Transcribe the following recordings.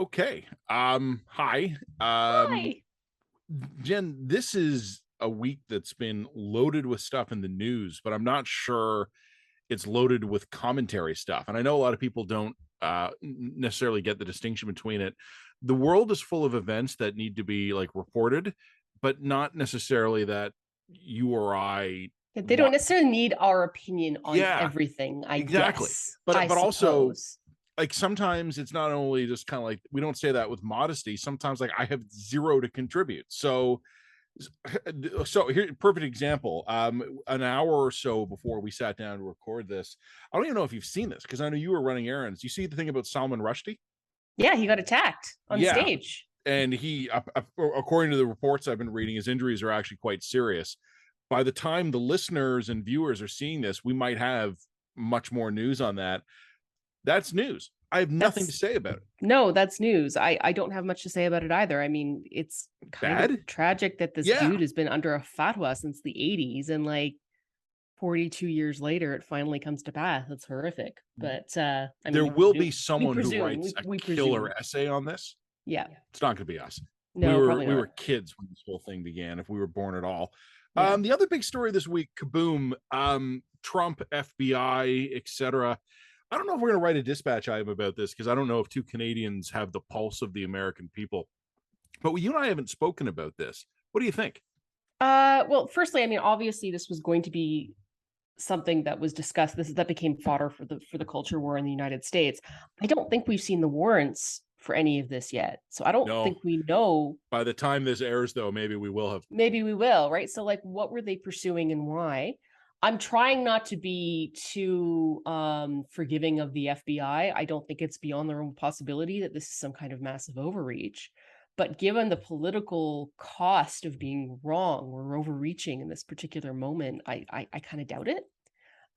Okay. Hi. Hi. Jen, this is a week that's been loaded with stuff in the news, but I'm not sure it's loaded with commentary stuff. And I know a lot of people don't necessarily get the distinction between it. The world is full of events that need to be like reported, but not necessarily that you or I They don't want. necessarily need our opinion on Yeah, everything, I exactly. guess. I But also suppose. like sometimes it's not only just kind of like we don't say that with modesty. Sometimes like I have zero to contribute. So here, perfect example. An hour or so before we sat down to record this, I don't even know if you've seen this because I know you were running errands. You see the thing about Salman Rushdie? Yeah, he got attacked on Yeah, stage. and according to the reports I've been reading, his injuries are actually quite serious. By the time the listeners and viewers are seeing this, we might have much more news on that. That's news. I have nothing to That's say about it. no, that's news. I don't have much to say about it either. I mean, it's kind of Bad? tragic that this Yeah. dude has been under a fatwa since the 80s and like 42 years later it finally comes to pass. That's horrific. But I mean There will be we someone who presume, writes a we killer presume. essay on this. Yeah. It's not going to be us. We No, were probably we were not. kids when this whole thing began, if we were born at all. Yeah. The other big story this week, kaboom, Trump, FBI, etc. I don't know if we're going to write a dispatch item about this because I don't know if two Canadians have the pulse of the American people. But you and I haven't spoken about this. What do you think? Well, firstly, I mean, obviously this was going to be something that was discussed. That became fodder for the culture war in the United States. I don't think we've seen the warrants for any of this yet. So I don't No. think we know. By the time this airs, though, maybe we will have. Maybe we will, right? So like what were they pursuing and why? I'm trying not to be too forgiving of the FBI. I don't think it's beyond the realm of possibility that this is some kind of massive overreach. But given the political cost of being wrong or overreaching in this particular moment, I kind of doubt it.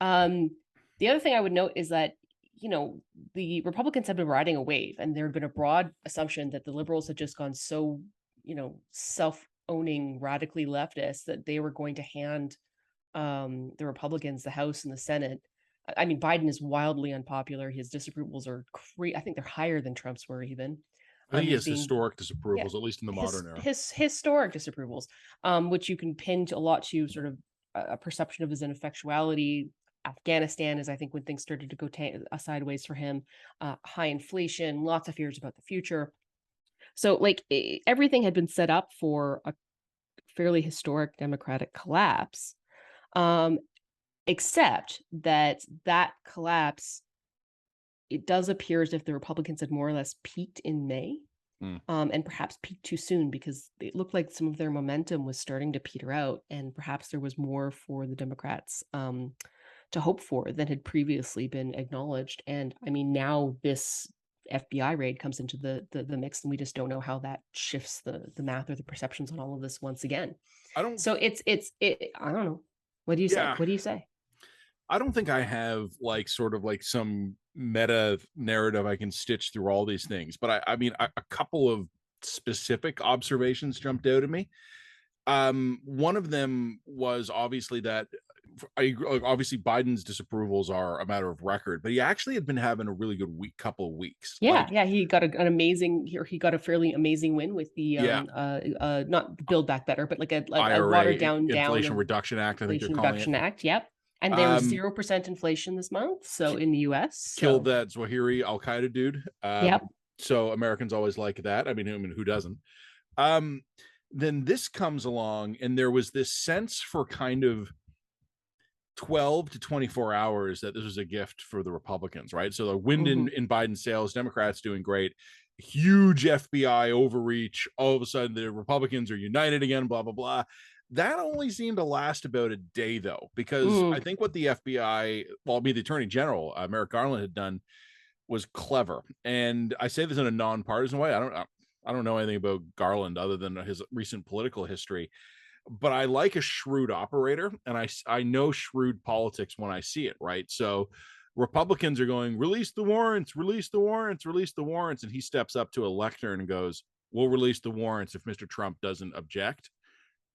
Um, the other thing I would note is that, you know, the Republicans have been riding a wave, and there had been a broad assumption that the liberals had just gone so, self-owning, radically leftist that they were going to hand the Republicans the House and the Senate. I mean, Biden is wildly unpopular. His disapprovals are I think they're higher than Trump's were even. I think he He's has being historic yeah, disapprovals, at least in the modern era. his historic disapprovals, which you can pin to a lot to sort of a perception of his ineffectuality. Afghanistan is, I think, when things started to go sideways for him. High inflation, lots of fears about the future. So, like, everything had been set up for a fairly historic Democratic collapse, um, except that collapse, it does appear as if the Republicans had more or less peaked in May. And perhaps peaked too soon because it looked like some of their momentum was starting to peter out, and perhaps there was more for the Democrats to hope for than had previously been acknowledged. And I mean, now this FBI raid comes into the mix, and we just don't know how that shifts the math or the perceptions on all of this once again. I don't. So I don't know. What do you say? Yeah, What do you say? I don't think I have like sort of like some meta narrative I can stitch through all these things, but I mean, a couple of specific observations jumped out at me. One of them was obviously that obviously Biden's disapprovals are a matter of record, but he actually had been having a really good couple of weeks. Yeah, Like, yeah, he got an amazing he got a fairly amazing win with the yeah, not the Build Back Better, but like a IRA, watered down Inflation Reduction Act, I think they're Inflation calling it. Reduction Act. Yep. And there was Um, 0% inflation this month, so in the US. killed So that Zawahiri Al Qaeda dude. yep. So Americans always like that. I mean, who doesn't? Um, then this comes along, and there was this sense for kind of 12 to 24 hours that this was a gift for the Republicans, right? So the wind in Biden's sails, Democrats doing great, huge FBI overreach. All of a sudden, the Republicans are united again, blah, blah, blah. That only seemed to last about a day, though, because I think what the FBI, well, I mean, the Attorney General, Merrick Garland, had done was clever. And I say this in a nonpartisan way. I don't know anything about Garland other than his recent political history, but I like a shrewd operator, and I know shrewd politics when I see it, right? So Republicans are going, release the warrants, release the warrants, release the warrants. And he steps up to a lectern and goes, we'll release the warrants if Mr. Trump doesn't object.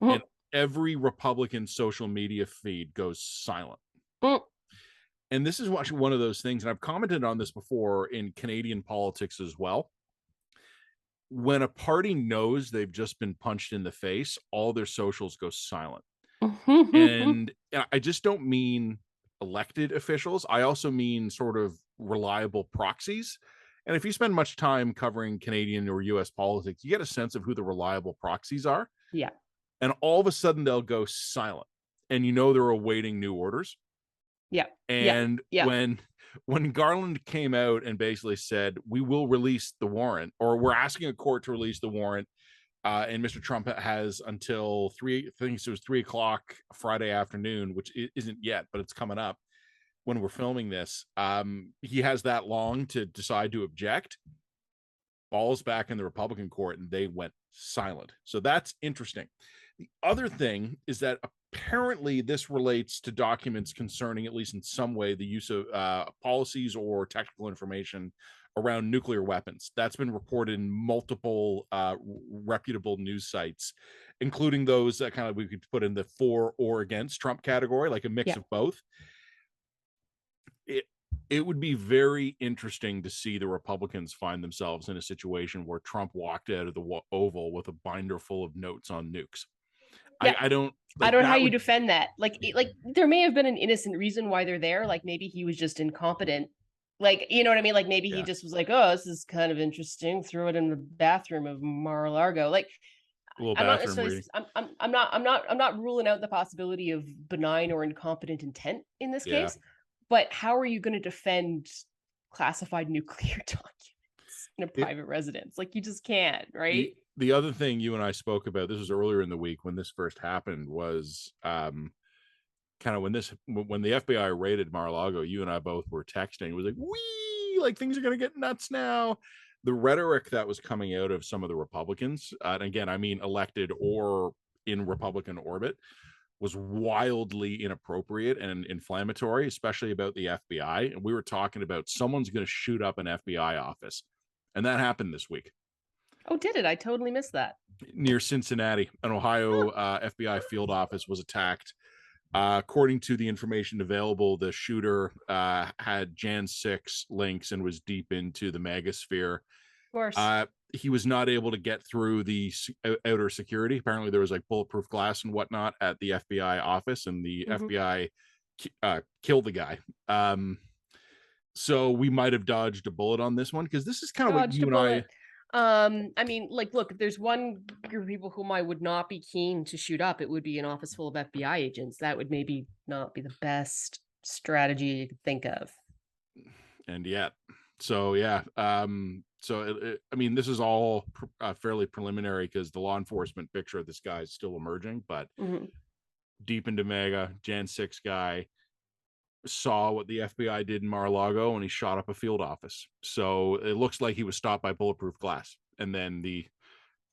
And every Republican social media feed goes silent. And this is one of those things, and I've commented on this before in Canadian politics as well. when a party knows they've just been punched in the face, all their socials go silent. And I just don't mean elected officials. I also mean sort of reliable proxies. And if you spend much time covering Canadian or US politics, you get a sense of who the reliable proxies are. Yeah. And all of a sudden they'll go silent. And you know they're awaiting new orders. Yeah. Yeah. And Yeah. when Garland came out and basically said, we will release the warrant, or we're asking a court to release the warrant, and Mr. Trump has until I think it was 3 o'clock Friday afternoon, which isn't yet, but it's coming up when we're filming this. He has that long to decide to object. Ball's back in the Republican court, and they went silent. So that's interesting. The other thing is that apparently this relates to documents concerning, at least in some way, the use of policies or technical information around nuclear weapons. That's been reported in multiple reputable news sites, including those that kind of we could put in the for or against Trump category, like a mix of both. It would be very interesting to see the Republicans find themselves in a situation where Trump walked out of the Oval with a binder full of notes on nukes. Yeah. I don't know how you defend that. Like there may have been an innocent reason why they're there. Like maybe he was just incompetent. Like, you know what I mean? Like maybe he just was like, oh, this is kind of interesting. Threw it in the bathroom of Mar-a-Lago. Like, I'm not necessarily, I'm not ruling out the possibility of benign or incompetent intent in this case. But how are you going to defend classified nuclear documents in a private residence? Like, you just can't, right? The other thing you and I spoke about, this was earlier in the week when this first happened, was kind of when the FBI raided Mar-a-Lago, you and I both were texting. It was like, wee, like things are going to get nuts now. The rhetoric that was coming out of some of the Republicans, and again, I mean elected or in Republican orbit, was wildly inappropriate and inflammatory, especially about the FBI. And we were talking about someone's going to shoot up an FBI office. And that happened this week. Oh, did it? I totally missed that. Near Cincinnati, an Ohio FBI field office was attacked. According to the information available, the shooter had Jan 6 links and was deep into the magosphere. Of course. He was not able to get through the outer security. Apparently there was like bulletproof glass and whatnot at the FBI office, and the FBI killed the guy. So we might have dodged a bullet on this one, because this is kind of what you and I mean, like, look, if there's one group of people whom I would not be keen to shoot up, it would be an office full of FBI agents. That would maybe not be the best strategy you could think of. And yet, so yeah, so I mean, this is all fairly preliminary, because the law enforcement picture of this guy is still emerging, but deep into MAGA, Jan 6 guy, saw what the FBI did in Mar-a-Lago, and he shot up a field office. So it looks like he was stopped by bulletproof glass. And then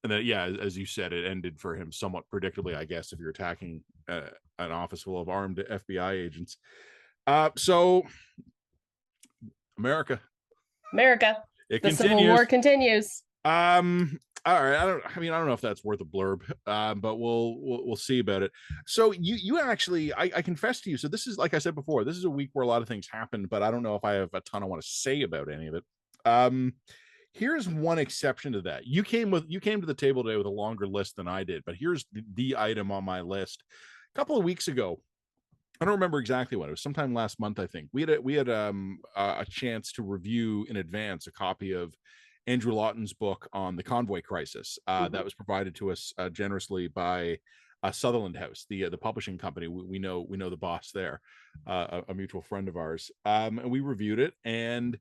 yeah, as you said, it ended for him somewhat predictably, I guess, if you're attacking an office full of armed FBI agents. So America. It continues. Civil War continues. All right. I don't know if that's worth a blurb, but we'll see about it. So you actually, I confess to you. So this is, like I said before, this is a week where a lot of things happen, but I don't know if I have a ton I want to say about any of it. Here's one exception to that. You came to the table today with a longer list than I did, but here's the item on my list. A couple of weeks ago, I don't remember exactly when. It was sometime last month, I think. We had a chance to review in advance a copy of Andrew Lawton's book on the convoy crisis that was provided to us generously by Sutherland House, the publishing company. We know the boss there, a mutual friend of ours, and we reviewed it, and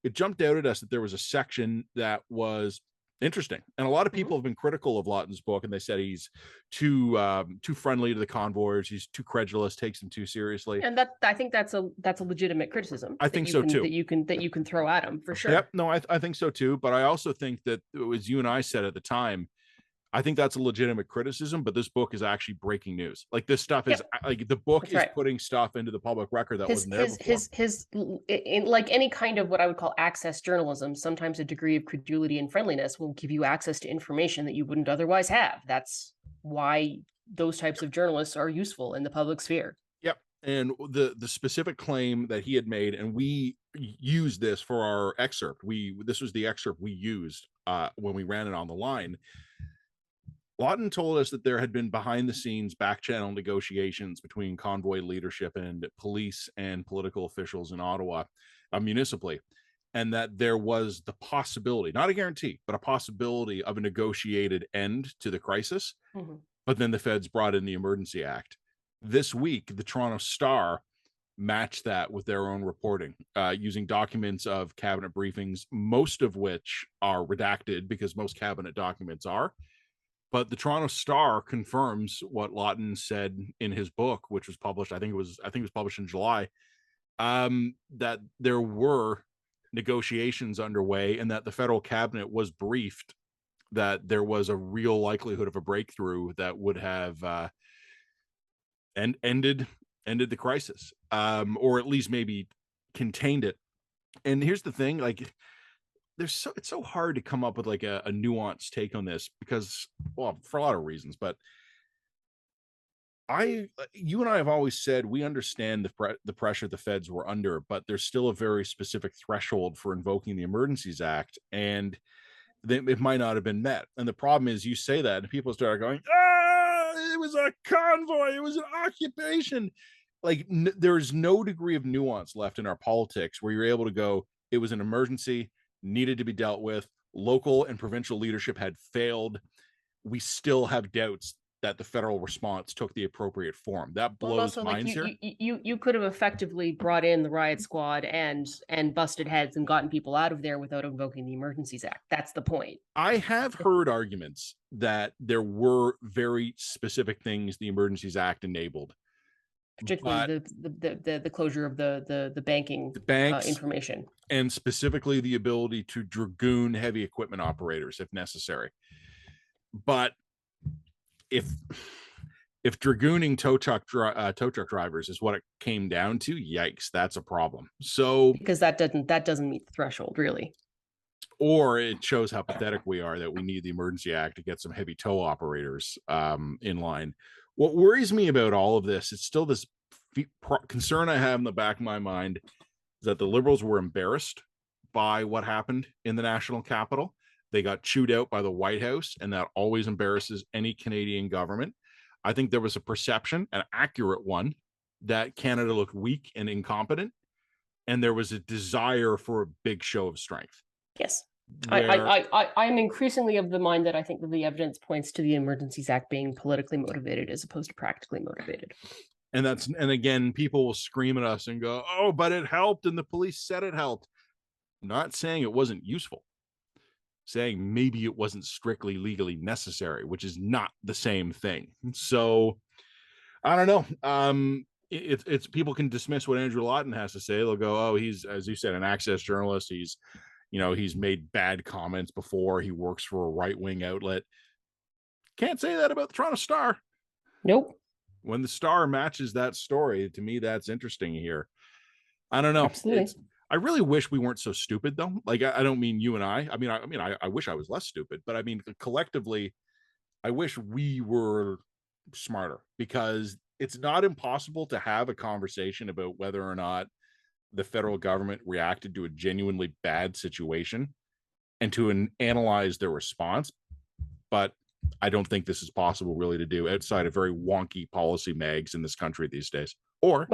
it jumped out at us that there was a section that was interesting, and a lot of people have been critical of Lawton's book, and they said he's too friendly to the convoyers, he's too credulous, takes them too seriously. And I think that's a legitimate criticism. I think so too. That you can throw at him, for sure. Yep. No, I think so too. But I also think that, as you and I said at the time, I think that's a legitimate criticism, but this book is actually breaking news. Like, this stuff is like, the book is putting stuff into the public record that wasn't there before. In like any kind of what I would call access journalism, sometimes a degree of credulity and friendliness will give you access to information that you wouldn't otherwise have. That's why those types of journalists are useful in the public sphere. Yep. And the specific claim that he had made, and we used this for our excerpt. This was the excerpt we used when we ran it on the line. Lawton told us that there had been behind the scenes back channel negotiations between convoy leadership and police and political officials in Ottawa, municipally, and that there was the possibility, not a guarantee, but a possibility of a negotiated end to the crisis. Mm-hmm. But then the feds brought in the Emergency Act. This week, the Toronto Star matched that with their own reporting, using documents of cabinet briefings, most of which are redacted because most cabinet documents are. But the Toronto Star confirms what Lawton said in his book, which was published. I think it was published in July. That there were negotiations underway, and that the federal cabinet was briefed that there was a real likelihood of a breakthrough that would have ended the crisis, or at least maybe contained it. And here's the thing, like, it's so hard to come up with like a nuanced take on this because, well, for a lot of reasons, but you and I have always said we understand the pressure the feds were under, but there's still a very specific threshold for invoking the Emergencies Act, and it might not have been met. And the problem is, you say that, and people start going, "Ah, it was a convoy, it was an occupation." Like, there is no degree of nuance left in our politics where you're able to go, "It was an emergency, needed to be dealt with. Local and provincial leadership had failed. We still have doubts that the federal response took the appropriate form." That Well, and blows also, like, minds here. you could have effectively brought in the riot squad and busted heads and gotten people out of there without invoking the Emergencies Act. That's the point. I have heard arguments that there were very specific things the Emergencies Act enabled, Particularly but the closure of the banking the banks, information. and specifically the ability to dragoon heavy equipment operators if necessary. But if dragooning tow truck drivers is what it came down to, yikes, that's a problem. So, Because that doesn't meet the threshold, really. or it shows how pathetic we are that we need the Emergency Act to get some heavy tow operators in line. What worries me about all of this, it's still this concern I have in the back of my mind, is that the Liberals were embarrassed by what happened in the national capital. They got chewed out by the White House, and that always embarrasses any Canadian government. I think there was a perception, an accurate one, that Canada looked weak and incompetent, and there was a desire for a big show of strength. Yes. Where, I'm increasingly of the mind that I think that the evidence points to the Emergencies Act being politically motivated as opposed to practically motivated. and again, people will scream at us and go, "Oh, but it helped, and the police said it helped." I'm not saying it wasn't useful, saying maybe it wasn't strictly legally necessary, which is not the same thing. So I don't know. It's people can dismiss what Andrew Lawton has to say. They'll go, "Oh, he's, as you said, an access journalist. He's made bad comments before. He works for a right-wing outlet." Can't say that about the Toronto Star. Nope. When the Star matches that story, to me, that's interesting here. I don't know. Absolutely. I really wish we weren't so stupid, though. Like, I don't mean you and I. I wish I was less stupid, but I mean, collectively, I wish we were smarter, because it's not impossible to have a conversation about whether or not the federal government reacted to a genuinely bad situation and to analyze their response. But I don't think this is possible really to do outside of very wonky policy mags in this country these days. Or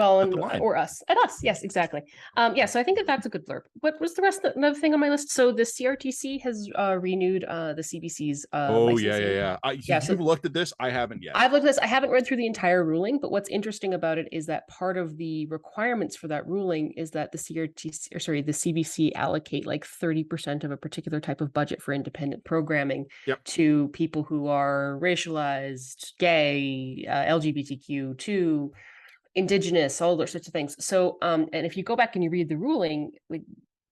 us. Yes, exactly. So I think that's a good blurb. What was the rest of another thing on my list? So the CRTC has renewed the CBC's licensing. You've looked at this. I haven't yet. I've looked at this. I haven't read through the entire ruling, but what's interesting about it is that part of the requirements for that ruling is that the CBC allocate like 30% of a particular type of budget for independent programming to people who are racialized, gay, LGBTQ2, Indigenous, all those sorts of things. So, and if you go back and you read the ruling,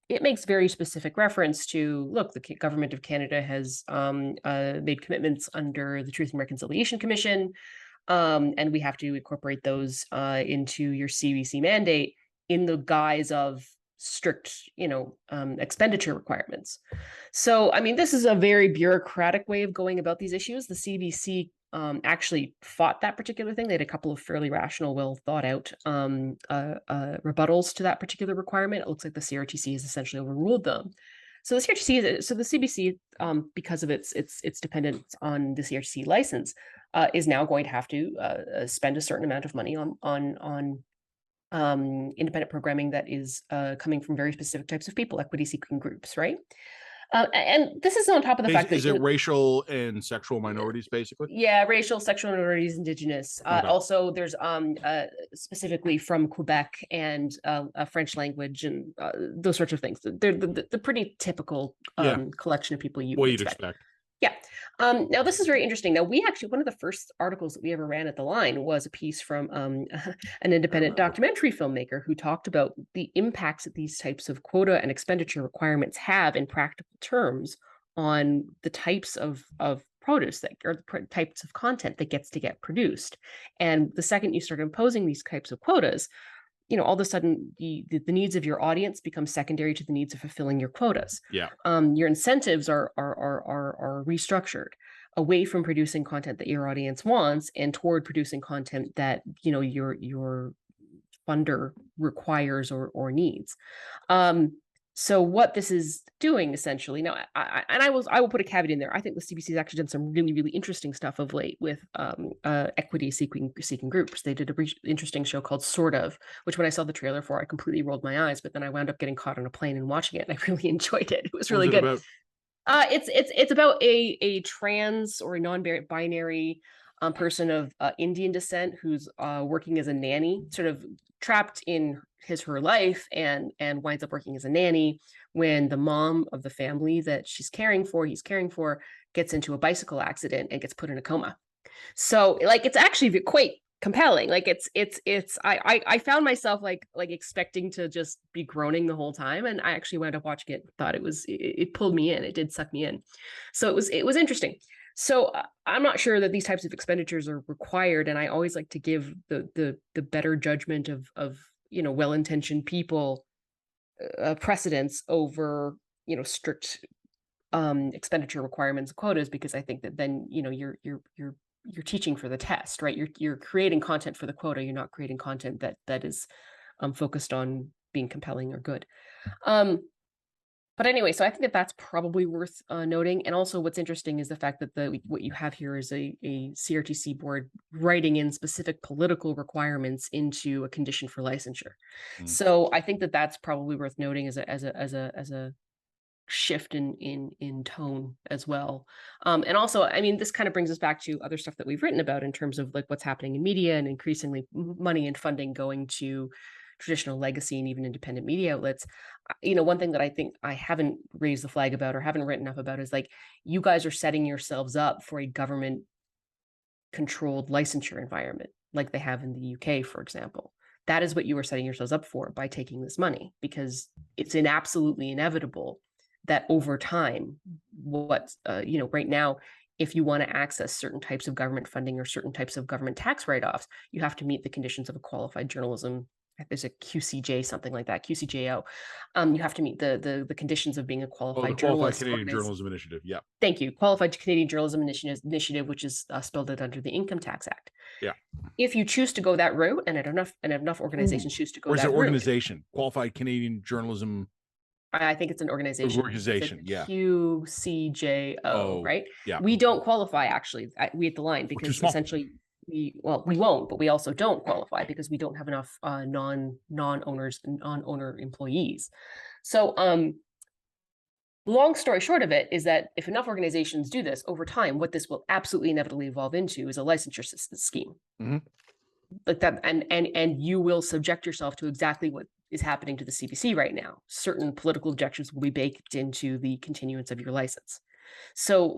it makes very specific reference to, look, the government of Canada has made commitments under the Truth and Reconciliation Commission, and we have to incorporate those into your CBC mandate in the guise of strict, expenditure requirements. So, I mean, this is a very bureaucratic way of going about these issues. The CBC actually fought that particular thing. They had a couple of fairly rational, well thought out rebuttals to that particular requirement. It looks like the CRTC has essentially overruled them. So the CBC, because of its dependence on the CRTC license, is now going to have to spend a certain amount of money on independent programming that is coming from very specific types of people, equity-seeking groups, right? And this is on top of the fact that is it racial and sexual minorities, basically? yeah, racial, sexual minorities, indigenous. Okay. Also, there's specifically from Quebec and French language and those sorts of things. They're the pretty typical collection of people you'd expect. Yeah. Now, this is very interesting. Now, we actually, one of the first articles that we ever ran at The Line was a piece from an independent documentary filmmaker who talked about the impacts that these types of quota and expenditure requirements have in practical terms on the types of produce that, or the types of content that gets to get produced. And the second you start imposing these types of quotas, all of a sudden the needs of your audience become secondary to the needs of fulfilling your quotas. Yeah. Your incentives are restructured away from producing content that your audience wants and toward producing content that your funder requires or needs. So what this is doing essentially now, I will put a caveat in there. I think the CBC has actually done some really, really interesting stuff of late with equity seeking groups. They did a interesting show called Sort of, which when I saw the trailer for, I completely rolled my eyes. But then I wound up getting caught on a plane and watching it, and I really enjoyed it. It was really good. It's about a trans or a non-binary person of Indian descent who's working as a nanny, sort of trapped in her life, and winds up working as a nanny when the mom of the family that he's caring for gets into a bicycle accident and gets put in a coma. So it's actually quite compelling. I found myself like expecting to just be groaning the whole time, and I actually wound up watching it. Thought it pulled me in. It did suck me in. So it was interesting. So I'm not sure that these types of expenditures are required, and I always like to give the better judgment of well-intentioned people precedence over strict expenditure requirements and quotas, because I think that then you're teaching for the test, right? You're creating content for the quota. You're not creating content that is focused on being compelling or good. But anyway, so I think that that's probably worth noting. And also what's interesting is the fact that what you have here is a CRTC board writing in specific political requirements into a condition for licensure. So I think that that's probably worth noting as a shift in tone as well. And also, I mean, this kind of brings us back to other stuff that we've written about in terms of what's happening in media and increasingly money and funding going to traditional legacy and even independent media outlets. One thing that I think I haven't raised the flag about or haven't written enough about is you guys are setting yourselves up for a government controlled licensure environment like they have in the UK, for example. That is what you are setting yourselves up for by taking this money, because it's absolutely inevitable that over time, right now, if you want to access certain types of government funding or certain types of government tax write-offs, you have to meet the conditions of a qualified journalism. There's a QCJ, something like that, QCJO. You have to meet the conditions of being a qualified journalist. Qualified Canadian Journalism Initiative, yeah. Thank you. Qualified Canadian Journalism Initiative, which is spelled out under the Income Tax Act. Yeah. If you choose to go that route, and enough organizations choose to go that route. Or is it organization? Qualified Canadian Journalism. I think it's an organization. Yeah. QCJO, right? Yeah. We don't qualify, actually. We at The Line, because essentially we won't, but we also don't qualify because we don't have enough non-owner employees. So long story short of it is that if enough organizations do this over time, what this will absolutely inevitably evolve into is a licensure scheme. Like that, and you will subject yourself to exactly what is happening to the CBC right now. Certain political objections will be baked into the continuance of your license. So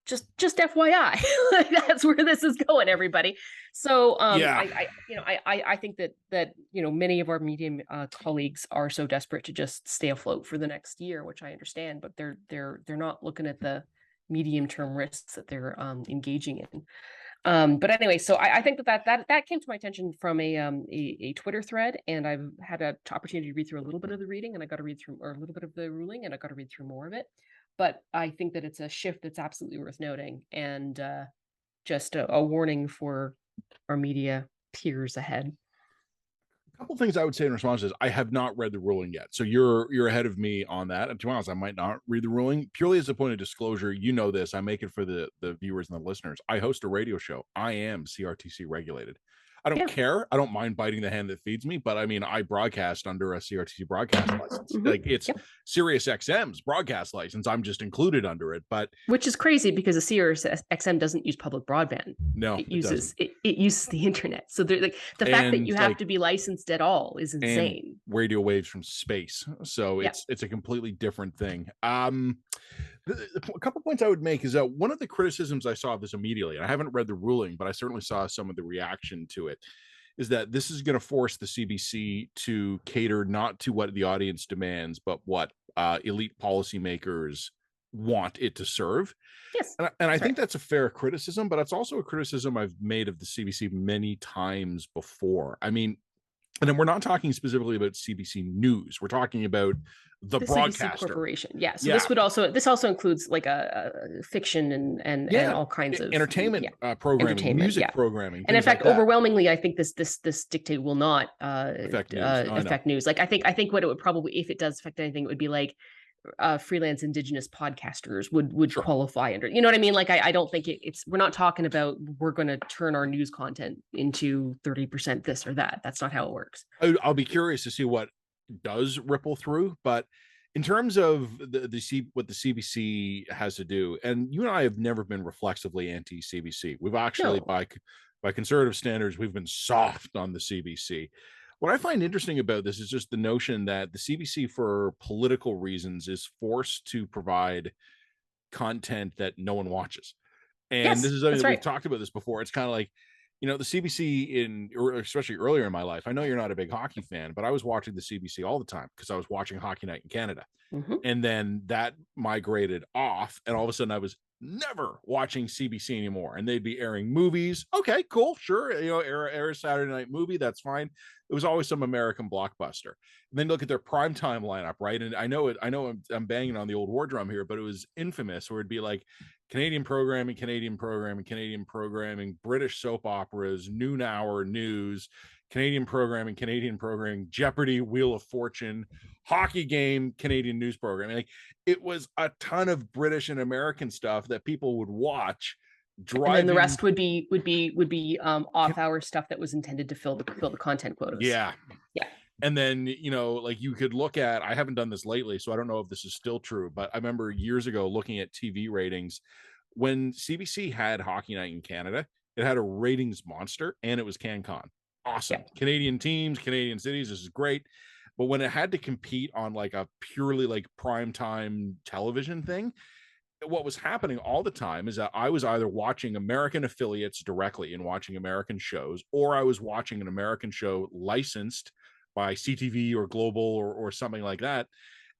just FYI, that's where this is going, everybody. So I think that many of our media colleagues are so desperate to just stay afloat for the next year, which I understand, but they're not looking at the medium-term risks that they're engaging in. But anyway, so I think that came to my attention from a Twitter thread, and I've had an opportunity to read through a little bit of the reading, and I got to read through, or a little bit of the ruling, and I got to read through more of it. But I think that it's a shift that's absolutely worth noting, and just a warning for our media peers ahead. A couple things I would say in response is I have not read the ruling yet. So you're ahead of me on that. And to be honest, I might not read the ruling purely as a point of disclosure. You know this. I make it for the viewers and the listeners. I host a radio show. I am CRTC regulated. I don't Yeah. care. I don't mind biting the hand that feeds me, but I mean, I broadcast under a CRTC broadcast license. Mhm. Like it's Yep. Sirius XM's broadcast license. I'm just included under it. But Which is crazy because the Sirius XM doesn't use public broadband. no, It it doesn't. uses it uses the internet. So they're like the fact that And you have to be licensed at all is and insane. radio waves from space. So Yeah. it's a completely different thing. A couple points I would make is that one of the criticisms I saw of this immediately, and I haven't read the ruling, but I certainly saw some of the reaction to it, is that this is going to force the CBC to cater not to what the audience demands, but what elite policymakers want it to serve. Yes. And I think Right. that's a fair criticism, but it's also a criticism I've made of the CBC many times before. I mean, and then we're not talking specifically about CBC News. We're talking about the The CBC broadcaster. Corporation. Yeah. So Yeah. this also includes like a fiction and Yeah. all kinds of Entertainment yeah, programming, entertainment, music yeah. programming. And in things like fact, that. overwhelmingly, I think this dictate will not Affect news. Oh, I know. affect news. Like I think what it would probably, if it does affect anything, it would be like freelance Indigenous podcasters would Sure. qualify under. You know what I mean? Like I don't think it's we're not talking about we're going to turn our news content into 30% this or that. That's not how it works. I'll be curious to see what does ripple through, but in terms of what the CBC has to do, and you and I have never been reflexively anti-CBC. We've actually, No. by conservative standards, we've been soft on the CBC. What I find interesting about this is just the notion that the CBC, for political reasons, is forced to provide content that no one watches. And this Yes, is something that's that we've right. talked about this before. It's kind of like, the CBC or especially earlier in my life, I know you're not a big hockey fan, but I was watching the CBC all the time because I was watching Hockey Night in Canada. Mhm. And then that migrated off, and all of a sudden I was never watching CBC anymore. And they'd be airing movies. Okay, cool, sure. Air a Saturday night movie, that's fine. It was always some American blockbuster. And then look at their primetime lineup, right? And I know I'm banging on the old war drum here, but it was infamous where it'd be like Canadian programming, Canadian programming, Canadian programming, British soap operas, noon hour news, Canadian programming, Jeopardy, Wheel of Fortune, hockey game, Canadian news programming. Like it was a ton of British and American stuff that people would watch. And then the rest would be off hour stuff that was intended to fill the content quotas. Yeah. Yeah. And then, like you could look at, I haven't done this lately, so I don't know if this is still true, but I remember years ago looking at TV ratings when CBC had Hockey Night in Canada. It had a ratings monster, and it was CanCon. Awesome. Yeah. Canadian teams, Canadian cities, this is great. But when it had to compete on like a purely like primetime television thing, what was happening all the time is that I was either watching American affiliates directly and watching American shows, or I was watching an American show licensed by CTV or Global or something like that.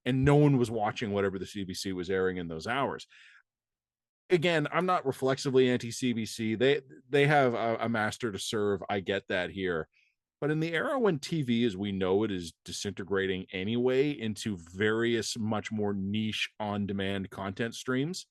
And no one was watching whatever the CBC was airing in those hours. Again, I'm not reflexively anti-CBC. They have a master to serve. I get that here. But in the era when TV, as we know it, is disintegrating anyway into various much more niche on-demand content streams,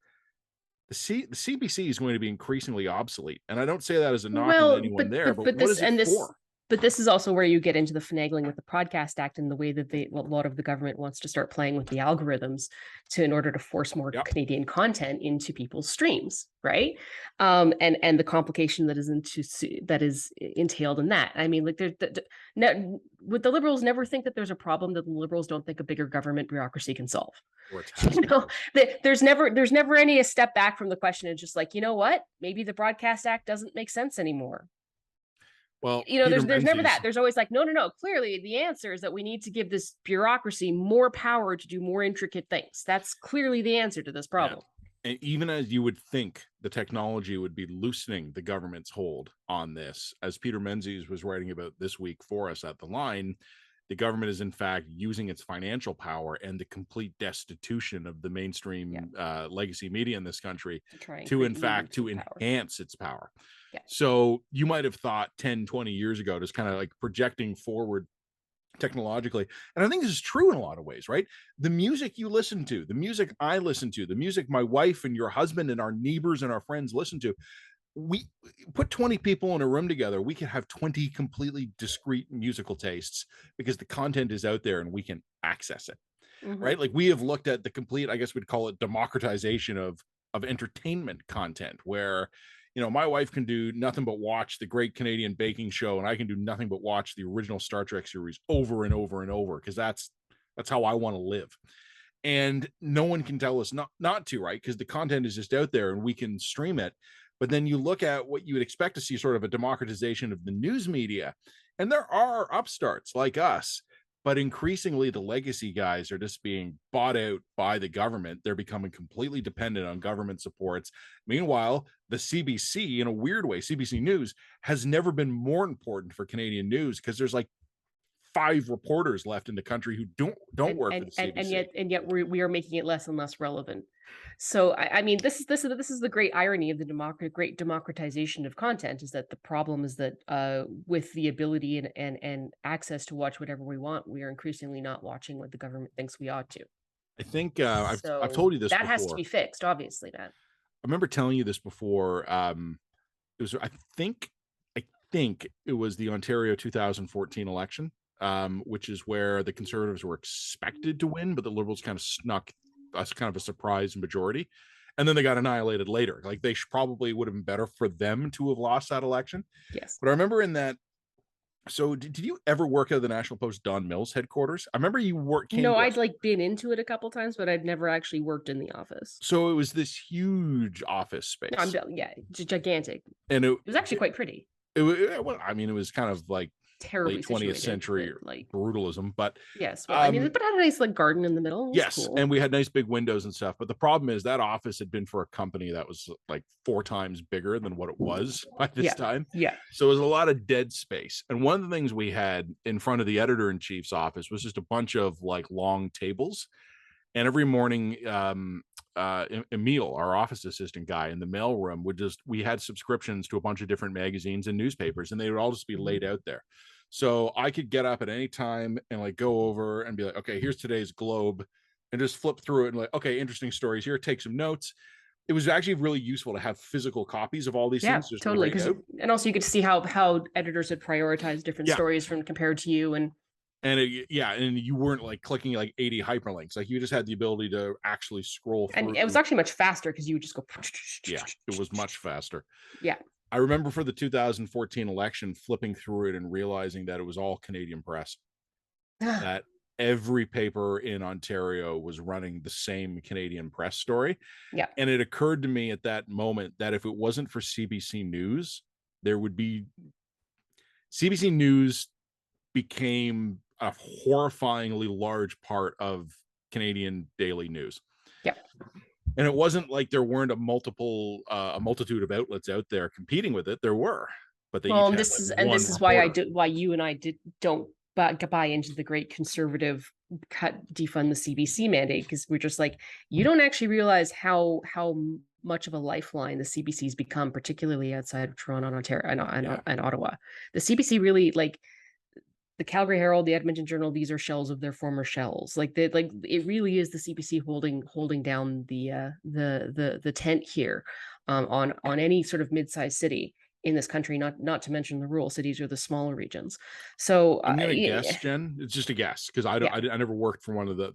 the CBC is going to be increasingly obsolete. And I don't say that as a knock on anyone there, but what is it for? But this is also where you get into the finagling with the Podcast Act and the way that a lot of the government wants to start playing with the algorithms in order to force more Canadian content into people's streams, right? And the complication that is entailed in that. I mean, like would the Liberals never think that there's a problem that the Liberals don't think a bigger government bureaucracy can solve? There's never any a step back from the question and just like, you know what? Maybe the Broadcast Act doesn't make sense anymore. Well, there's never that. There's always like, no. Clearly, the answer is that we need to give this bureaucracy more power to do more intricate things. That's clearly the answer to this problem. Yeah. And even as you would think the technology would be loosening the government's hold on this, as Peter Menzies was writing about this week for us at The Line, the government is in fact using its financial power and the complete destitution of the mainstream legacy media in this country to enhance its power. Yeah. So you might have thought 10, 20 years ago, just kind of like projecting forward technologically. And I think this is true in a lot of ways, right? The music you listen to, the music I listen to, the music my wife and your husband and our neighbors and our friends listen to, we put 20 people in a room together, we can have 20 completely discrete musical tastes because the content is out there and we can access it. Mhm. Right? Like we have looked at the complete, I guess we'd call it democratization of entertainment content, where my wife can do nothing but watch the Great Canadian Baking Show, and I can do nothing but watch the original Star Trek series over and over and over because that's how I want to live. And no one can tell us not to, right? Because the content is just out there and we can stream it. But then you look at what you would expect to see, sort of a democratization of the news media, and there are upstarts like us, but increasingly the legacy guys are just being bought out by the government. They're becoming completely dependent on government supports. Meanwhile, the CBC, in a weird way, CBC News has never been more important for Canadian news because there's like 5 reporters left in the country who don't work for the CBC. And yet we are making it less and less relevant. So I mean, this is the great irony of the great democratization of content, is that the problem is that with the ability and access to watch whatever we want, we are increasingly not watching what the government thinks we ought to. I think I've So told you this that has to before. be fixed, obviously, Matt. I remember telling you this before. It was I think it was the Ontario 2014 election, which is where the Conservatives were expected to win, but the Liberals kind of snuck us kind of a surprise majority, and then they got annihilated later. Like they probably would have been better for them to have lost that election. Yes. But I remember in that. So did you ever work at the National Post Don Mills headquarters? I remember you came No, to I'd us. like been into it a couple times, but I'd never actually worked in the office. So it was this huge office No, space, yeah, gigantic. and It was actually quite pretty. well, I mean, it was kind of like Terribly late 20th situated, century but like, brutalism, but yes. Well, I mean, but it had a nice like garden in the middle. It was yes, cool. and we had nice big windows and stuff. But the problem is that office had been for a company that was like 4 times bigger than what it was by this time. Yeah. So it was a lot of dead space. And one of the things we had in front of the editor-in-chief's office was just a bunch of like long tables. And every morning, Emil, our office assistant guy in the mailroom, we had subscriptions to a bunch of different magazines and newspapers, and they would all just be laid out there. So I could get up at any time and like go over and be like, okay, here's today's Globe, and just flip through it and like, okay, interesting stories here, take some notes. It was actually really useful to have physical copies of all these things just totally. laid out. And also you get to see how editors had prioritized different stories from compared to you, and you weren't like clicking like 80 hyperlinks. Like you just had the ability to actually scroll through. And it was actually much faster because you would just go. Yeah, it was much faster. Yeah. I remember for the 2014 election flipping through it and realizing that it was all Canadian press. That every paper in Ontario was running the same Canadian press story. Yeah. And it occurred to me at that moment that if it wasn't for CBC News, CBC News became a horrifyingly large part of Canadian daily news. Yeah. And it wasn't like there weren't a multitude of outlets out there competing with it. There were, but they this is why you and I don't buy into the great conservative defund the CBC mandate, because we're just like, you don't actually realize how much of a lifeline the CBC's become, particularly outside of Toronto and Ontario and Ottawa. The CBC really, like the Calgary Herald, the Edmonton Journal, these are shells of their former shells. It really is the CBC holding down the tent here on any sort of mid-sized city in this country, not to mention the rural cities or the smaller regions. So I'm gonna guess, Jen. It's just a guess because I never worked for one of the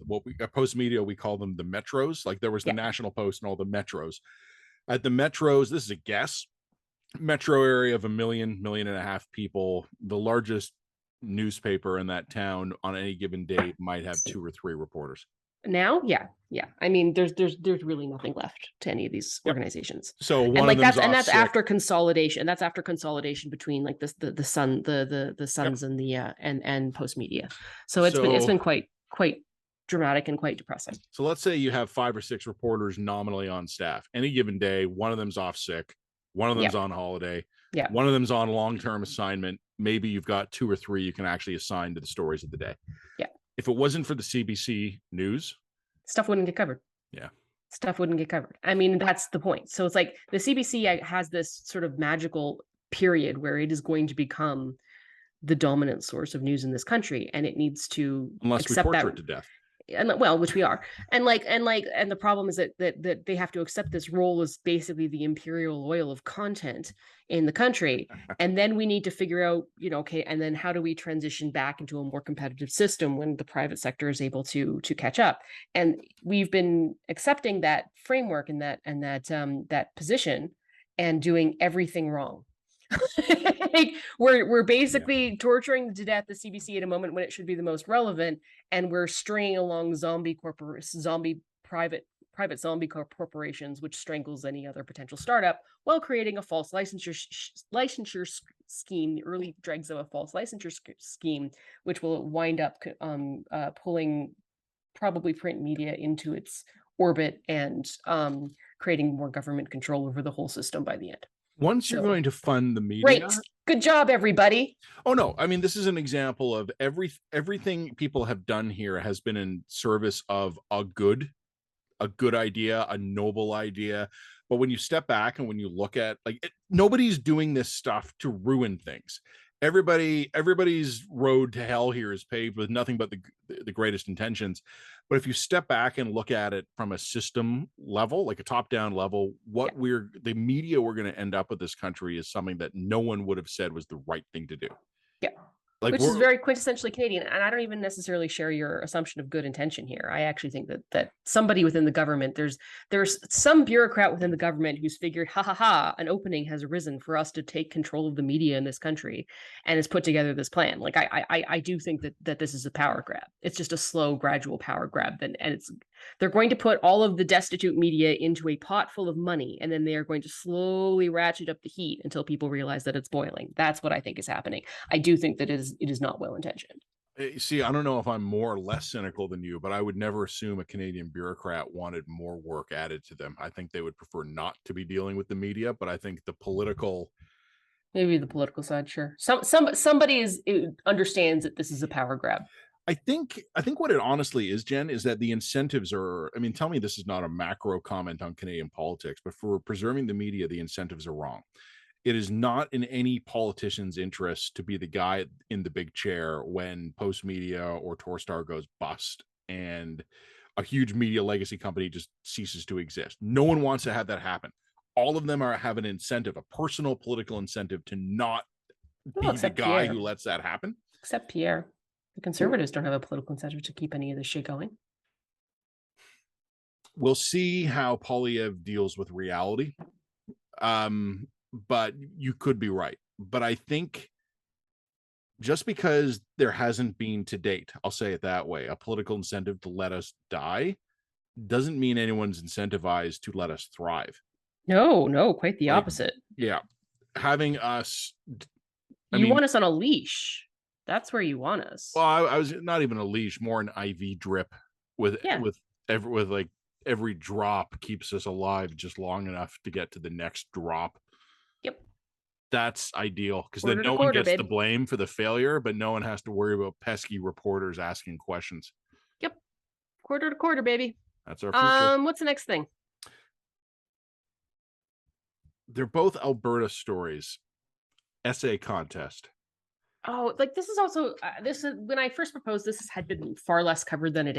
Post Media. We call them the metros. Like there was the National Post and all the metros. At the metros, this is a guess. Metro area of 1.5 million people. The largest newspaper in that town on any given day might have 2 or 3 reporters. Now, yeah. I mean, there's really nothing left to any of these organizations. So that's after consolidation. That's after consolidation between like the Suns and the and Post Media. So it's been quite dramatic and quite depressing. So let's say you have 5 or 6 reporters nominally on staff. Any given day, one of them's off sick, one of them's on holiday, one of them's on long-term assignment. Maybe you've got 2 or 3 you can actually assign to the stories of the day. Yeah. If it wasn't for the CBC News, stuff wouldn't get covered. Yeah. Stuff wouldn't get covered. I mean, that's the point. So it's like the CBC has this sort of magical period where it is going to become the dominant source of news in this country, and it needs to unless we torture it to death. and well, which we are, and the problem is that they have to accept this role as basically the imperial oil of content in the country, and then we need to figure out, okay, and then how do we transition back into a more competitive system when the private sector is able to catch up? And we've been accepting that framework and that position and doing everything wrong. Like, we're Yeah. basically torturing to death the CBC at a moment when it should be the most relevant, and we're stringing along private zombie corporations, which strangles any other potential startup, while creating a false licensure scheme, the early dregs of a false licensure scheme, which will wind up pulling probably print media into its orbit and creating more government control over the whole system by the end. Once you're So going to fund the great. media, Good job, everybody. oh no, I mean, this is an example of everything people have done here has been in service of a good idea, a noble idea. But when you step back and when you look at, like, nobody's doing this stuff to ruin things. Everybody's road to hell here is paved with nothing but the greatest intentions. But if you step back and look at it from a system level, like a top down level, what the media we're going to end up with this country is something that no one would have said was the right thing to do. Yeah. Like, which is very quintessentially Canadian. And I don't even necessarily share your assumption of good intention here. I actually think that somebody within the government, there's some bureaucrat within the government who's figured, an opening has arisen for us to take control of the media in this country, and has put together this plan. Like, I do think that this is a power grab. It's just a slow, gradual power grab. And they're going to put all of the destitute media into a pot full of money, and then they are going to slowly ratchet up the heat until people realize that it's boiling. That's what I think is happening. I do think that it is not well intentioned. See, I don't know if I'm more or less cynical than you, but I would never assume a Canadian bureaucrat wanted more work added to them. I think they would prefer not to be dealing with the media, but I think maybe the political side, sure. Somebody understands that this is a power grab. I think what it honestly is, Jen, is that the incentives are, I mean, tell me this is not a macro comment on Canadian politics, but for preserving the media, the incentives are wrong. It is not in any politician's interest to be the guy in the big chair when Post Media or Torstar goes bust and a huge media legacy company just ceases to exist. No one wants to have that happen. All of them have an incentive, a personal political incentive, to not be the guy who lets that happen. Except Pierre. The Conservatives don't have a political incentive to keep any of this shit going. We'll see how Poilievre deals with reality. But you could be right. But I think just because there hasn't been to date, I'll say it that way, a political incentive to let us die, doesn't mean anyone's incentivized to let us thrive. No, quite the opposite. Yeah. Having us... You want us on a leash. That's where you want us. Well, I was not even a leash, more an IV drip with every drop keeps us alive just long enough to get to the next drop. Yep. That's ideal, because then no one gets the blame for the failure, but no one has to worry about pesky reporters asking questions. Yep. Quarter to quarter, baby. That's our future. What's the next thing? They're both Alberta stories. Essay contest. Oh, like, this is also when I first proposed this had been far less covered than it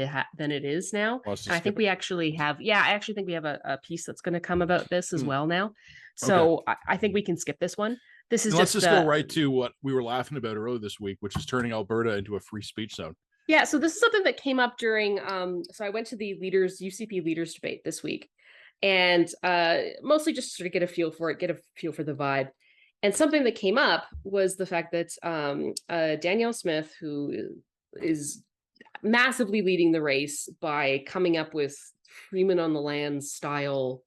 is now. And I think we actually have. Yeah, I actually think we have a piece that's going to come about this as well now. So okay. I think we can skip this one. This is let's just go right to what we were laughing about earlier this week, which is turning Alberta into a free speech zone. Yeah, so this is something that came up during. So I went to the UCP leaders debate this week, and mostly just to sort of get a feel for the vibe. And something that came up was the fact that Danielle Smith, who is massively leading the race by coming up with Freeman on the land style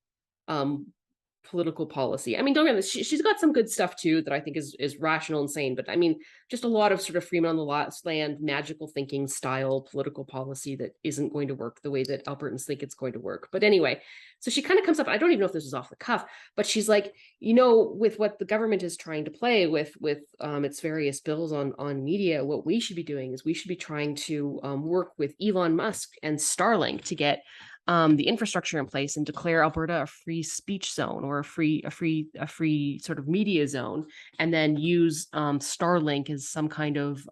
political policy. I mean, don't get me wrong, she's got some good stuff too that I think is rational and sane, but I mean, just a lot of sort of Freeman on the land, magical thinking style political policy that isn't going to work the way that Albertans think it's going to work. But anyway, so she kind of comes up, I don't even know if this is off the cuff, but she's like, with what the government is trying to play with its various bills on media, what we should be doing is we should be trying to work with Elon Musk and Starlink to get the infrastructure in place and declare Alberta a free speech zone or a free sort of media zone, and then use Starlink as some kind of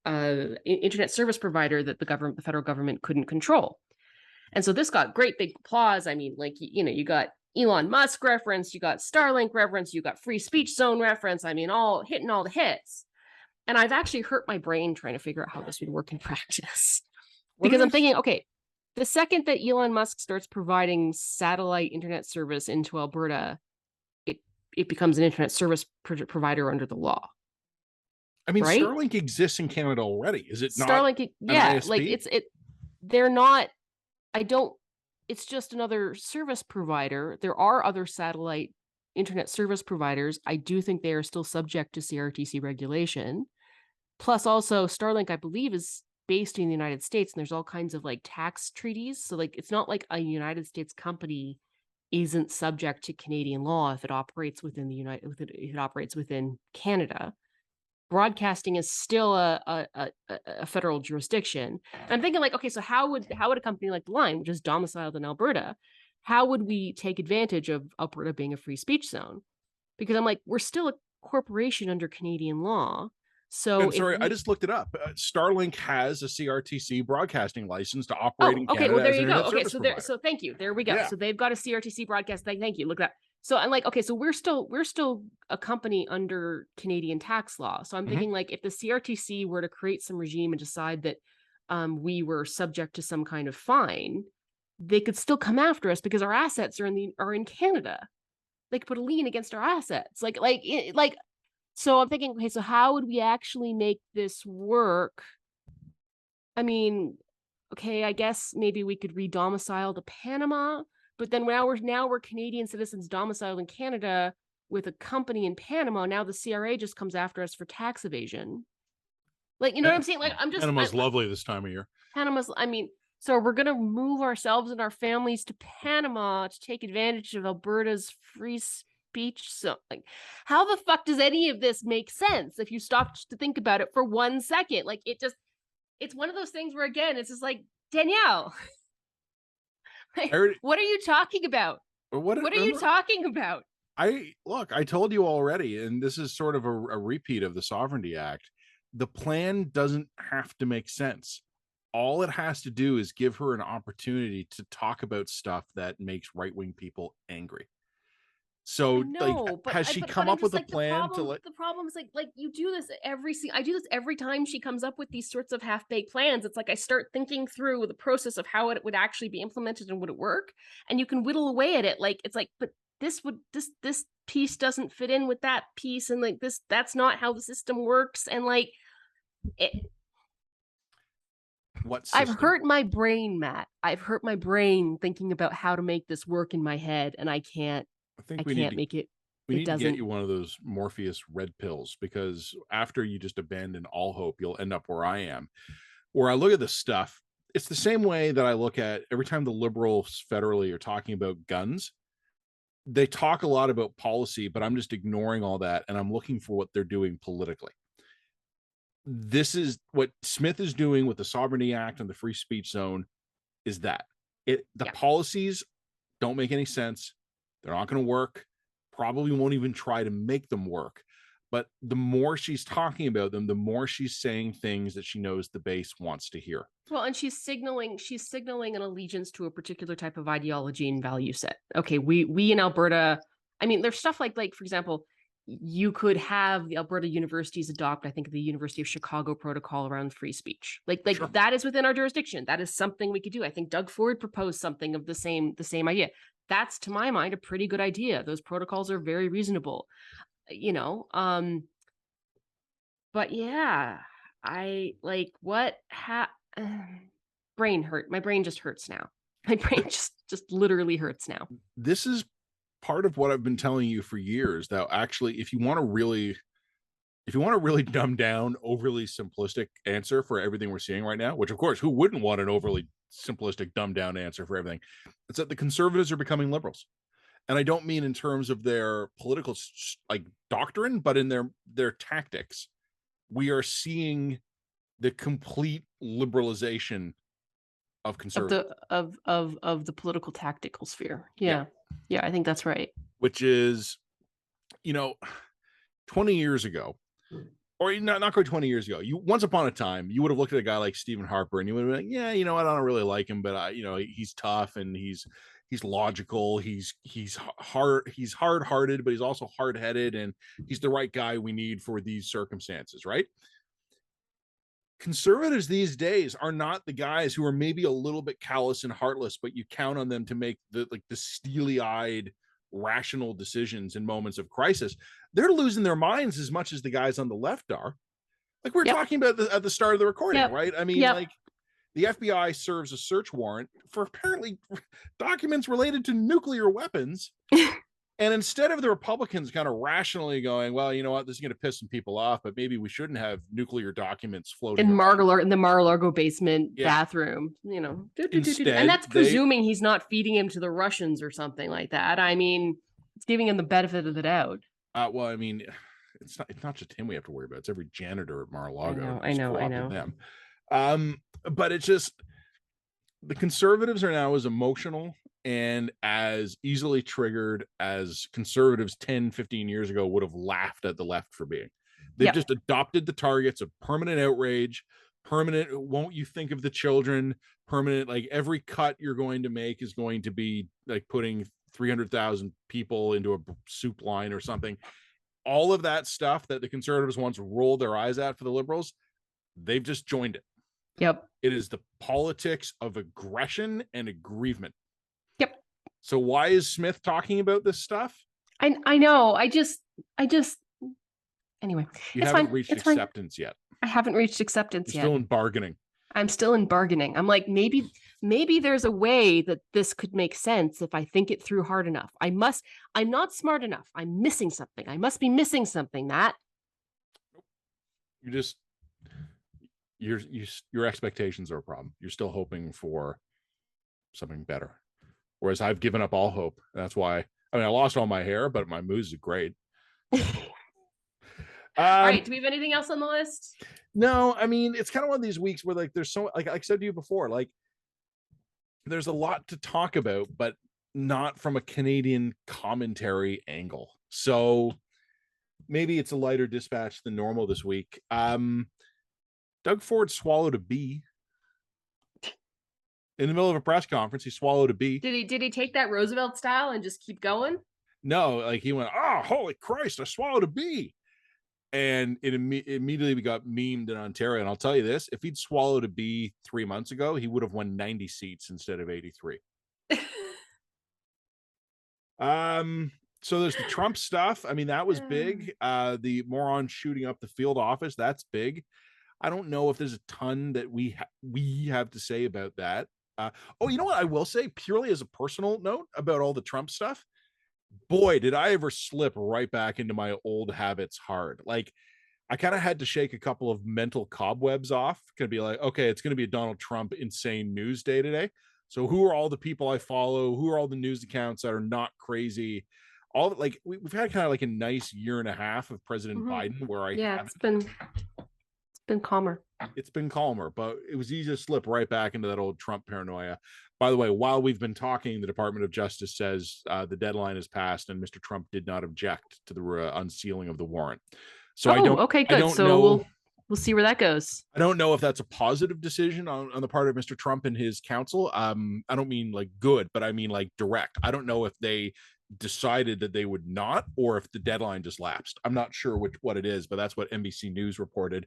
internet service provider that the federal government couldn't control. And so this got great big applause. I mean, like, you got Elon Musk reference, you got Starlink reference, you got free speech zone reference. I mean, all hitting all the hits. And I've actually hurt my brain trying to figure out how this would work in practice. Because I'm thinking, okay, the second that Elon Musk starts providing satellite internet service into Alberta, it becomes an internet service provider under the law. I mean, right? Starlink exists in Canada already. Is it not? Starlink, yeah, ISP? like they're not, it's just another service provider. There are other satellite internet service providers. I do think they are still subject to CRTC regulation. Plus also Starlink, I believe, is based in the United States, and there's all kinds of like tax treaties. So like, it's not like a United States company isn't subject to Canadian law if it operates within it operates within Canada. Broadcasting is still a federal jurisdiction. And I'm thinking like, okay, so how would a company like The Line, which is domiciled in Alberta, how would we take advantage of Alberta being a free speech zone? Because I'm like, we're still a corporation under Canadian law. So sorry, I just looked it up. Starlink has a CRTC broadcasting license to oh, operate in okay, Canada. well, there as an you go. internet Okay, service so provider. so thank you. There we go. Yeah. So they've got a CRTC broadcast. Thank you. Look at that. So I'm like, okay, so we're still a company under Canadian tax law. So I'm thinking like, if the CRTC were to create some regime and decide that we were subject to some kind of fine, they could still come after us because our assets are in Canada. They could put a lien against our assets. Like. So I'm thinking, okay, so how would we actually make this work? I mean, okay, I guess maybe we could re-domicile to Panama, but then now we're Canadian citizens domiciled in Canada with a company in Panama. Now the CRA just comes after us for tax evasion. Like, you know what I'm saying? Like, Panama's lovely this time of year. So we're gonna move ourselves and our families to Panama to take advantage of Alberta's free speech. So like, how the fuck does any of this make sense if you stop to think about it for 1 second? Like, it's one of those things where, again, it's just like, Danielle, what are you talking about? What are you talking about? I told you already, and this is sort of a repeat of the Sovereignty Act. The plan doesn't have to make sense. All it has to do is give her an opportunity to talk about stuff that makes right-wing people angry. So, has she come up with a plan to like? The problem is like you do this I do this every time she comes up with these sorts of half-baked plans. It's like I start thinking through the process of how it would actually be implemented and would it work, and you can whittle away at it. Like, it's like, but this piece doesn't fit in with that piece, and like that's not how the system works, and like it. What system? I've hurt my brain, Matt. I've hurt my brain thinking about how to make this work in my head, and I can't. I can't make it. We need to get you one of those Morpheus red pills, because after you just abandon all hope, you'll end up where I am, where I look at this stuff. It's the same way that I look at every time the liberals federally are talking about guns. They talk a lot about policy, but I'm just ignoring all that, and I'm looking for what they're doing politically. This is what Smith is doing with the Sovereignty Act and the Free Speech Zone. Is that the policies don't make any sense. They're not going to work. Probably won't even try to make them work. But the more she's talking about them, the more she's saying things that she knows the base wants to hear. Well, and she's signaling an allegiance to a particular type of ideology and value set. Okay, we in Alberta, I mean, there's stuff like for example, you could have the Alberta universities adopt, I think, the University of Chicago protocol around free speech. Like sure. That is within our jurisdiction. That is something we could do. I think Doug Ford proposed something of the same idea. That's, to my mind, a pretty good idea. Those protocols are very reasonable, but yeah, I like brain hurt. My brain just hurts now. My brain just literally hurts now. This is part of what I've been telling you for years. That actually, if you want to really dumb down, overly simplistic answer for everything we're seeing right now, which of course, who wouldn't want an overly simplistic, dumbed down answer for everything? It's that the conservatives are becoming liberals. And I don't mean in terms of their political doctrine, but in their tactics. We are the complete liberalization of conservative of the political tactical sphere. Yeah, I think that's right. Which is, 20 years ago, or not quite 20 years ago, you once upon a time, you would have looked at a guy like Stephen Harper and you would have been like, yeah, you know what, I don't really like him, but he's tough and he's logical, he's hard-hearted, but he's also hard-headed, and he's the right guy we need for these circumstances, right? Conservatives these days are not the guys who are maybe a little bit callous and heartless, but you count on them to make the steely-eyed rational decisions in moments of crisis. They're losing their minds as much as the guys on the left are. Like we're talking about at the start of the recording, right? I mean, like the FBI serves a search warrant for apparently documents related to nuclear weapons. And instead of the Republicans kind of rationally going, well, you know what, this is going to piss some people off, but maybe we shouldn't have nuclear documents floating in the Mar-a-Lago basement bathroom, Instead, and that's presuming he's not feeding him to the Russians or something like that. I mean, it's giving him the benefit of the doubt. Well, I mean, it's not just him we have to worry about. It's every janitor at Mar-a-Lago. I know. Them. But it's just the conservatives are now as emotional and as easily triggered as conservatives 10, 15 years ago would have laughed at the left for being. They've just adopted the targets of permanent outrage, permanent, won't you think of the children, permanent, like every cut you're going to make is going to be like putting 300,000 people into a soup line or something. All of that stuff that the conservatives once rolled their eyes at for the liberals, they've just joined it. Yep. It is the politics of aggression and aggrievement. Yep. So why is Smith talking about this stuff? I know. Anyway. You haven't reached acceptance yet. I haven't reached acceptance yet. You're still in bargaining. I'm still in bargaining. I'm like, maybe there's a way that this could make sense if I think it through hard enough. I'm not smart enough. I'm missing something. I must be missing something, Matt. Your expectations are a problem. You're still hoping for something better. Whereas I've given up all hope. That's why, I lost all my hair, but my moves are great. All right. Do we have anything else on the list? No, it's kind of one of these weeks where there's so, like I said to you before, there's a lot to talk about, but not from a Canadian commentary angle. So maybe it's a lighter dispatch than normal this week. Doug Ford swallowed a bee. In the middle of a press conference, he swallowed a bee. Did he take that Roosevelt style and just keep going? No, he went, oh, holy Christ, I swallowed a bee. And it immediately got memed in Ontario. And I'll tell you this, if he'd swallowed a bee 3 months ago, he would have won 90 seats instead of 83. So there's the Trump stuff. That was big. The moron shooting up the field office, that's big. I don't know if there's a ton that we have to say about that. You know what I will say, purely as a personal note about all the Trump stuff, boy, did I ever slip right back into my old habits hard. I kind of had to shake a couple of mental cobwebs off. Gonna be like, okay, it's gonna be a Donald Trump insane news day today. So who are all the people I follow? Who are all the news accounts that are not crazy? We've had kind of a nice year and a half of President Biden where it's been calmer. It's been calmer, but it was easy to slip right back into that old Trump paranoia. By the way, while we've been talking, the Department of Justice says the deadline is passed and Mr. Trump did not object to the unsealing of the warrant. So okay, good. So we'll see where that goes. I don't know if that's a positive decision on the part of Mr. Trump and his counsel. I don't mean good, but I mean direct. I don't know if they decided that they would not, or if the deadline just lapsed. I'm not sure what it is, but that's what NBC News reported.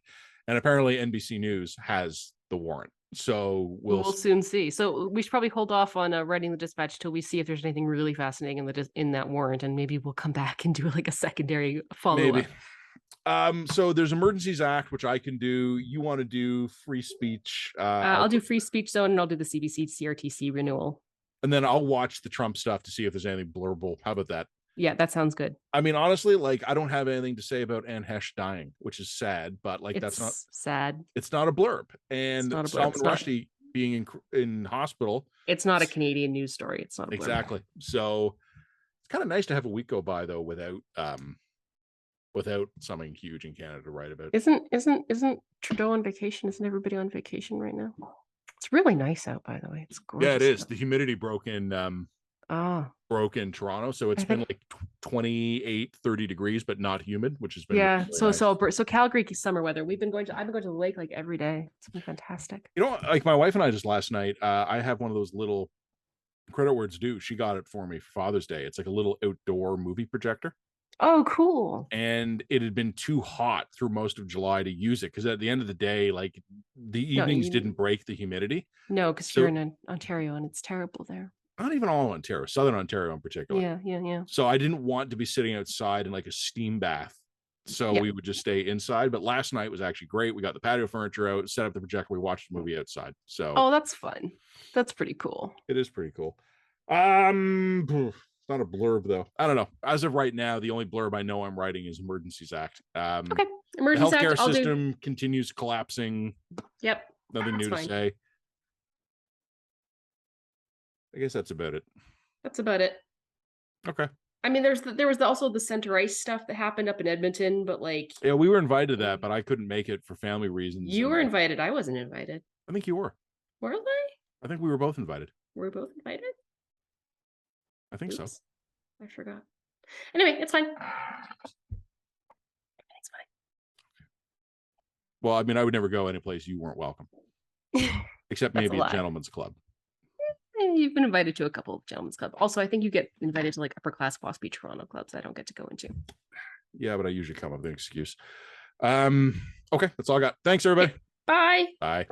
And apparently NBC News has the warrant. So we'll soon see. So we should probably hold off on writing the dispatch till we see if there's anything really fascinating in that warrant, and maybe we'll come back and do a secondary follow-up. Maybe. So there's Emergencies Act, which I can do. You want to do free speech? I'll do free speech zone, and I'll do the CBC CRTC renewal. And then I'll watch the Trump stuff to see if there's anything blurble. How about that? Yeah, that sounds good. Honestly, I don't have anything to say about Anne Hesh dying, which is sad, but that's not sad. It's not a blurb. And Salman Rushdie being in hospital. It's not a Canadian news story. It's not a blurb. Exactly. So it's kind of nice to have a week go by though without something huge in Canada to write about. Isn't Trudeau on vacation? Isn't everybody on vacation right now? It's really nice out, by the way. It's gorgeous. Yeah, it is. The humidity broke in Ah, broke in Toronto. So it's I been think, like 28, 30 degrees, but not humid, which has been really, yeah. really So, nice. so Calgary summer weather. I've been going to the lake like every day. It's been fantastic. You know, like my wife and I just last night, I have one of those little credit where it's due. She got it for me for Father's Day. It's like a little outdoor movie projector. Oh, cool. And it had been too hot through most of July to use it because at the end of the day, like the No, evenings didn't break the humidity. no, because you're So in Ontario and it's terrible there. not even all Ontario, Southern Ontario in particular. Yeah, yeah, yeah. So I didn't want to be sitting outside in like a steam bath. So Yeah. we would just stay inside. But last night was actually great. We got the patio furniture out, set up the projector, we watched the movie outside. So Oh, that's fun. That's pretty cool. it is pretty cool. It's not a blurb though. I don't know. As of right now, the only blurb I know I'm writing is Emergencies Act. Okay. The Emergency Act, healthcare I'll do. system continues collapsing. Yep. Nothing That's new to fine. say. I guess that's about it. That's about it. Okay. I mean, there was also the center ice stuff that happened up in Edmonton, but like Yeah, we were invited to that, but I couldn't make it for family reasons. you And were invited. I wasn't invited. I think you were. Were they? I think we were both invited. Were we both invited? I think so. Oops. I forgot. Anyway, it's fine. It's Well, I mean, I would never go any place you weren't welcome, fine. except That's a maybe a lie. gentleman's club. You've been invited to a couple of gentlemen's clubs. Also, I think you get invited to like upper class WASP Toronto clubs I don't get to go into. Yeah, but I usually come up with an excuse. Okay, that's all I got. Thanks, everybody. Bye. Bye.